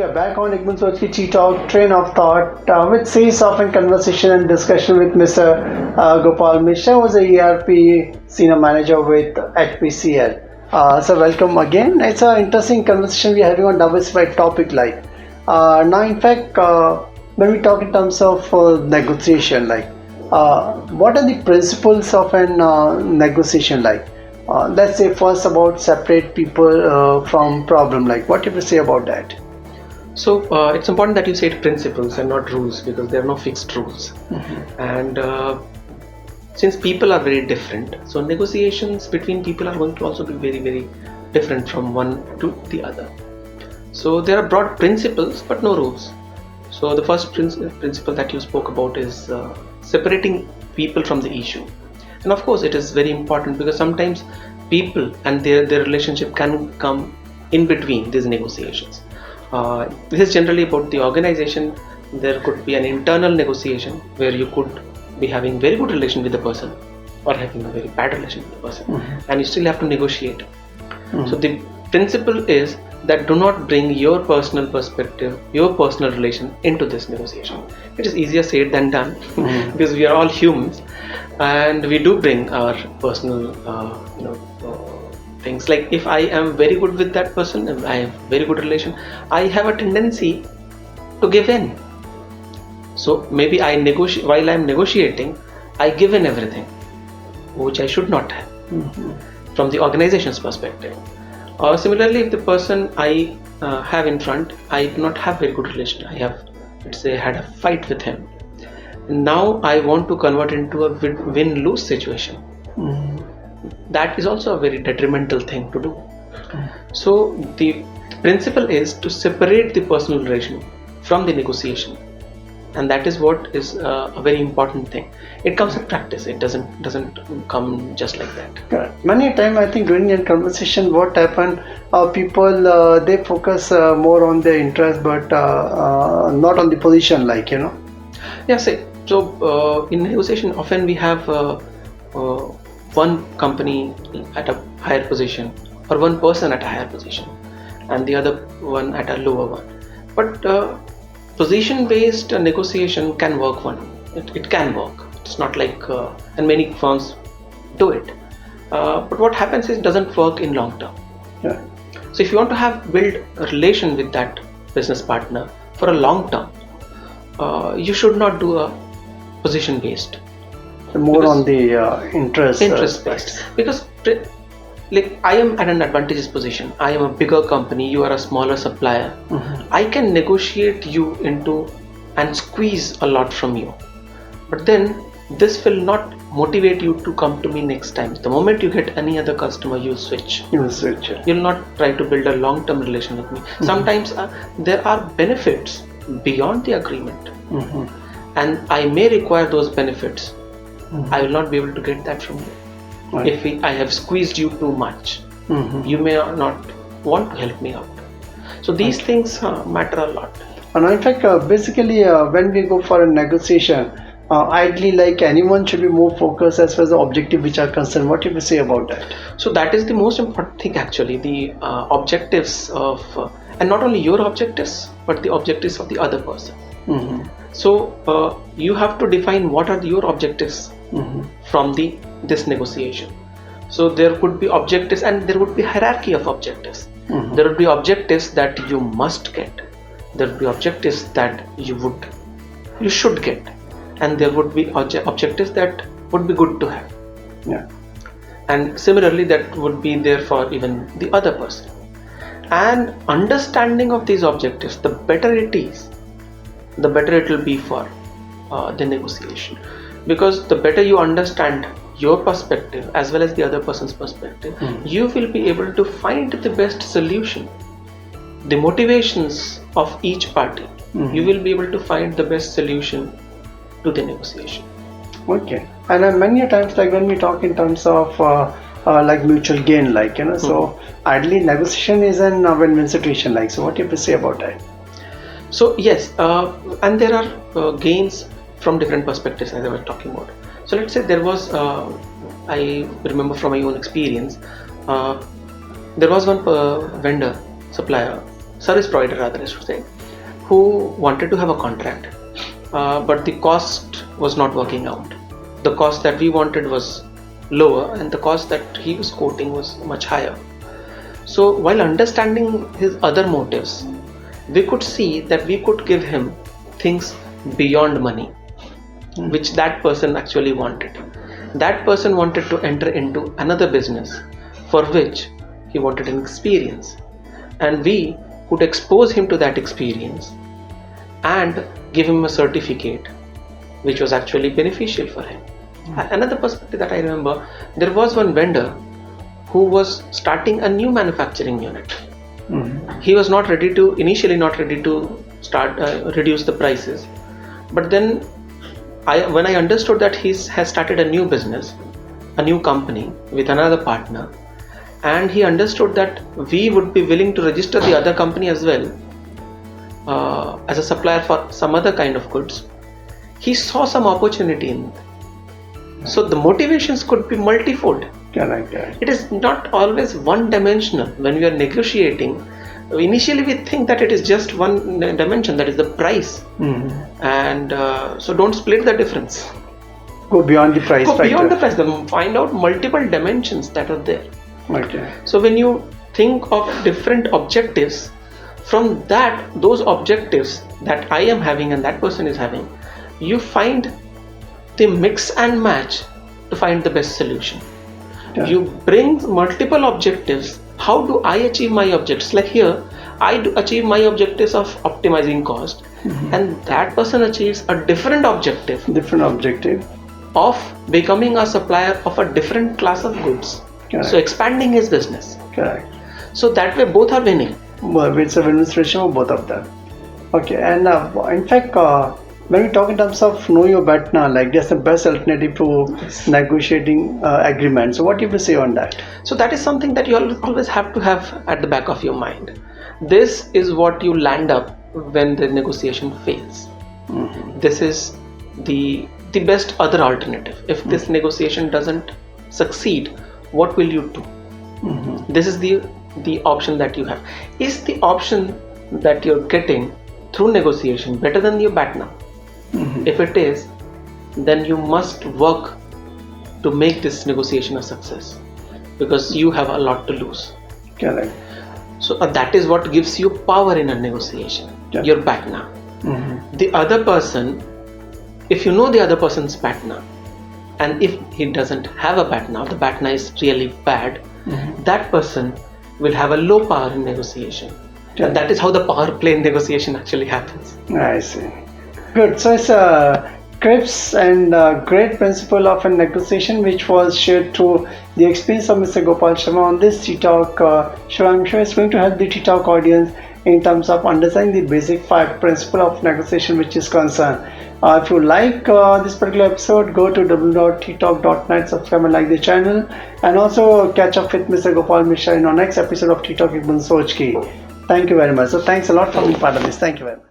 are back on Boond Soch ki ttalk, train of thought, with series of in conversation and discussion with Mr. Gopal Mishra, who is a ERP senior manager with HPCL. So welcome again. It's an interesting conversation we are having on diversified topic like. Now, in fact, when we talk in terms of negotiation, like what are the principles of an negotiation like? Let's say first about separate people from problem, like what do you say about that? So it's important that you said principles and not rules, because there are no fixed rules. And since people are very different, so negotiations between people are going to also be very, very different from one to the other. So there are broad principles but no rules. So the first principle that you spoke about is separating people from the issue. And of course it is very important, because sometimes people and their relationship can come in between these negotiations. This is generally about the organization. There could be an internal negotiation where you could be having very good relation with the person or having a very bad relation with the person, and you still have to negotiate. So the principle is that do not bring your personal perspective, your personal relation into this negotiation. It is easier said than done, because we are all humans and we do bring our personal things. Like if I am very good with that person and I have very good relation, I have a tendency to give in. So maybe I negotiate, while I am negotiating, I give in everything, which I should not have from the organization's perspective. Similarly, if the person I have in front, I do not have very good relation, I have, let's say, had a fight with him. Now I want to convert into a win-lose situation. That is also a very detrimental thing to do. So the principle is to separate the personal relation from the negotiation, and that is what is a very important thing. It comes with practice. It doesn't come just like that. Correct. Many times I think during a conversation, what happen, people they focus more on their interest, but not on the position, like Yeah, say so. In negotiation, often we have one company at a higher position or one person at a higher position and the other one at a lower one. But position based negotiation can work it can work. It's not like and many firms do it, but what happens is it doesn't work in long term. So if you want to build a relation with that business partner for a long term, you should not do a position based, more on the interest based, because like I am at an advantageous position. I am a bigger company, you are a smaller supplier. I can negotiate you into and squeeze a lot from you, but then this will not motivate you to come to me next time. The moment you get any other customer, you switch. You'll not try to build a long-term relation with me. Sometimes there are benefits beyond the agreement, and I may require those benefits. I will not be able to get that from you. If I have squeezed you too much, you may not want to help me out. So these things matter a lot. And in fact, basically, when we go for a negotiation, ideally, like anyone should be more focused as far as the objective which are concerned. What do you say about that? So that is the most important thing, actually. The objectives of, and not only your objectives, but the objectives of the other person. So you have to define what are your objectives from this negotiation. So there could be objectives, and there would be hierarchy of objectives. There would be objectives that you must get. There would be objectives that you should get, and there would be objectives that would be good to have. And similarly, that would be there for even the other person. And understanding of these objectives, the better it is, the better it will be for the negotiation, because the better you understand your perspective as well as the other person's perspective, you will be able to find the best solution. The motivations of each party, you will be able to find the best solution to the negotiation. Okay. And many times, like when we talk in terms of like mutual gain, like so ideally negotiation is an win-win situation, like. So what do you have to say about that? So yes, and there are gains from different perspectives, as I was talking about. So let's say there was, I remember from my own experience, there was one vendor, supplier, service provider rather I should say, who wanted to have a contract, but the cost was not working out. The cost that we wanted was lower, and the cost that he was quoting was much higher. So while understanding his other motives, we could see that we could give him things beyond money, which that person actually wanted. That person wanted to enter into another business for which he wanted an experience, and we could expose him to that experience and give him a certificate which was actually beneficial for him. Another perspective that I remember, there was one vendor who was starting a new manufacturing unit. He was initially not ready to start reduce the prices, but then when I understood that he has started a new business, a new company with another partner, and he understood that we would be willing to register the other company as well as a supplier for some other kind of goods, he saw some opportunity in it. So the motivations could be multifold. Correct. It is not always one dimensional. When we are negotiating, initially we think that it is just one dimension, that is the price. And so don't split the difference. Go beyond the price. Beyond the price, find out multiple dimensions that are there. Okay. So when you think of different objectives, from those objectives that I am having and that person is having, you find the mix and match to find the best solution. Yeah. You bring multiple objectives. How do I achieve my objectives? Like here, I do achieve my objectives of optimizing cost, and that person achieves a different objective of becoming a supplier of a different class of goods. Correct. So expanding his business. Correct. So that way both are winning. Well, it's a win-win situation for both of them. Okay, and in fact, when we talk in terms of know your BATNA, like that's the best alternative to negotiating agreements. So what do you say on that? So that is something that you always have to have at the back of your mind. This is what you land up when the negotiation fails. This is the best other alternative. If this negotiation doesn't succeed, what will you do? This is the option that you have. Is the option that you're getting through negotiation better than your BATNA? If it is, then you must work to make this negotiation a success, because you have a lot to lose. Correct. So that is what gives you power in a negotiation. Yeah. Your BATNA. The other person, if you know the other person's BATNA, and if he doesn't have a BATNA, the BATNA is really bad, that person will have a low power in negotiation. Yeah. And that is how the power play in negotiation actually happens. I see. Good. So it's a crisp and great principle of a negotiation which was shared through the experience of Mr. Gopal Sharma on this ttalk show. I'm sure it's going to help the ttalk audience in terms of understanding the basic principle of negotiation which is concerned. If you like this particular episode, go to www.ttalk.net, subscribe and like the channel, and also catch up with Mr. Gopal Mishra in our next episode of ttalk with Boond Soch. Thank you very much. So thanks a lot for being part of this. Thank you very much.